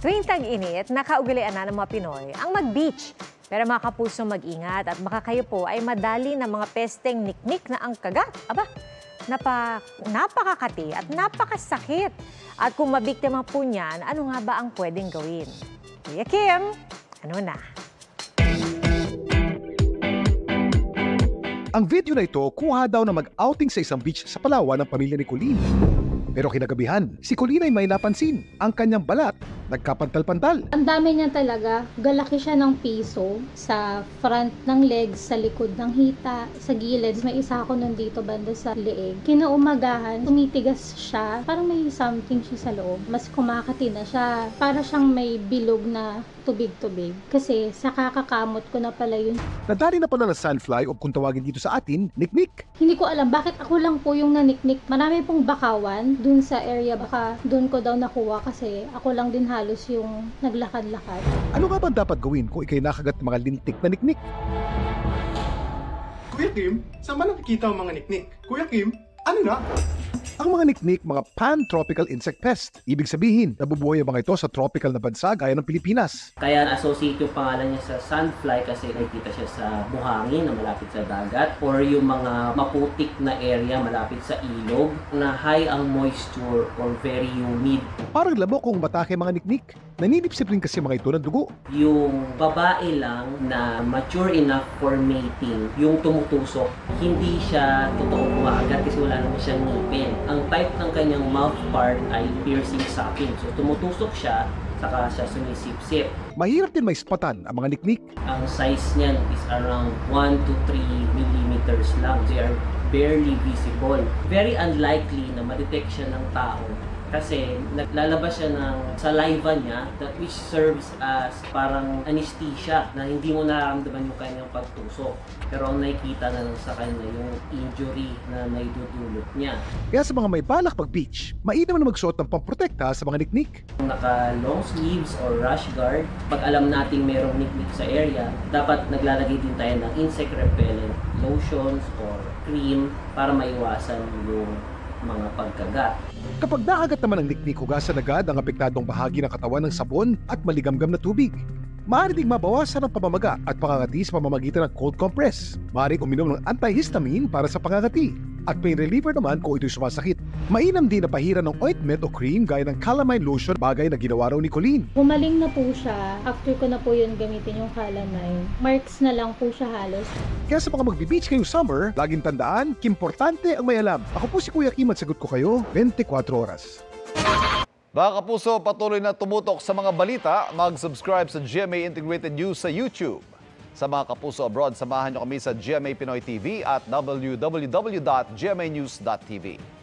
Tuwing tag-init, nakaugalian na ng mga Pinoy ang mag-beach. Pero mga kapuso, mag-ingat at baka kayo po ay madali ng mga pesteng niknik na ang kagat. Aba, napakakati at napakasakit. At kung mabiktima po niyan, ano nga ba ang pwedeng gawin? Kuya Kim, ano na? Ang video na ito, kuha daw na mag-outing sa isang beach sa Palawan ng pamilya ni Colleen. Pero kinagabihan, si Colleen ay may napansin. Ang kanyang balat, nagkapantal-pantal. Ang dami niya talaga. Galaki siya ng piso sa front ng legs, sa likod ng hita, sa gilid. May isa ako nandito banda sa leeg. Kinaumagahan, tumitigas siya. Parang may something siya sa loob. Mas kumakati na siya. Para siyang may bilog na tubig-tubig. Kasi sa kakakamot ko na pala yun. Nadali na pala ng sandfly o kung tawagin dito sa atin, niknik. Hindi ko alam bakit ako lang po yung naniknik. Marami pong bakawan dun sa area. Baka dun ko daw nakuha kasi ako lang din halos yung naglakad-lakad. Ano nga ba dapat gawin kung ikay nakagat ng mga lintik na niknik? Kuya Kim, saan ba nakikita ang mga niknik? Kuya Kim, ano na? Ang mga niknik, mga pan-tropical insect pest. Ibig sabihin, nabubuhay ang mga ito sa tropical na bansa gaya ng Pilipinas. Kaya associate yung pangalan niya sa sandfly kasi nakikita siya sa buhangin na malapit sa dagat or yung mga maputik na area malapit sa ilog na high ang moisture or very humid. Parang labo kung matake mga niknik. Naninipsip rin kasi mga ito ng dugo. Yung babae lang na mature enough for mating, yung tumutusok, hindi siya totoong kumagat kasi wala naman siyang ngipin. Ang type ng kanyang mouth part ay piercing sucking. So tumutusok siya, saka siya sumisipsip. Mahirap din maispatan ang mga niknik. Ang size niyan is around 1 to 3 millimeters lang. They are barely visible. Very unlikely na ma-detect siya ng tao kasi naglalabas siya ng saliva niya that which serves as parang anesthesia na hindi mo nararamdaman yung kanyang pagtusok. Pero ang nakikita na lang sa kanya yung injury na naidudulot niya. Kaya sa mga may balak pag-beach, mainam na magsuot ng pamprotekta sa mga niknik. Kung naka long sleeves or rash guard, pag alam nating merong niknik sa area, dapat naglalagay din tayo ng insect repellent lotions or cream para maiwasan yung mga pagkagat. Kapag nakagat naman ang niknik, hugasan agad ang apektadong bahagi ng katawan ng sabon at maligamgam na tubig. Maaari ding mabawasan ang pamamaga at pangangati sa pamamagitan ng cold compress. Maaari uminom ng antihistamine para sa pangangati. At pain reliever naman kung ito'y sumasakit. Mainam din na pahiran ng ointment o cream gaya ng calamine lotion, bagay na ginawa raw ni Colleen. Gumaling na po siya. After ko na po yun gamitin yung calamine. Marks na lang po siya halos. Kaya sa mga magbe-beach ngayong summer, laging tandaan, kimportante ang may alam. Ako po si Kuya Kim at sagot ko kayo 24 oras. Mga kapuso, patuloy na tumutok sa mga balita. Mag-subscribe sa GMA Integrated News sa YouTube. Sa mga kapuso abroad, samahan nyo kami sa GMA Pinoy TV at www.gmanews.tv.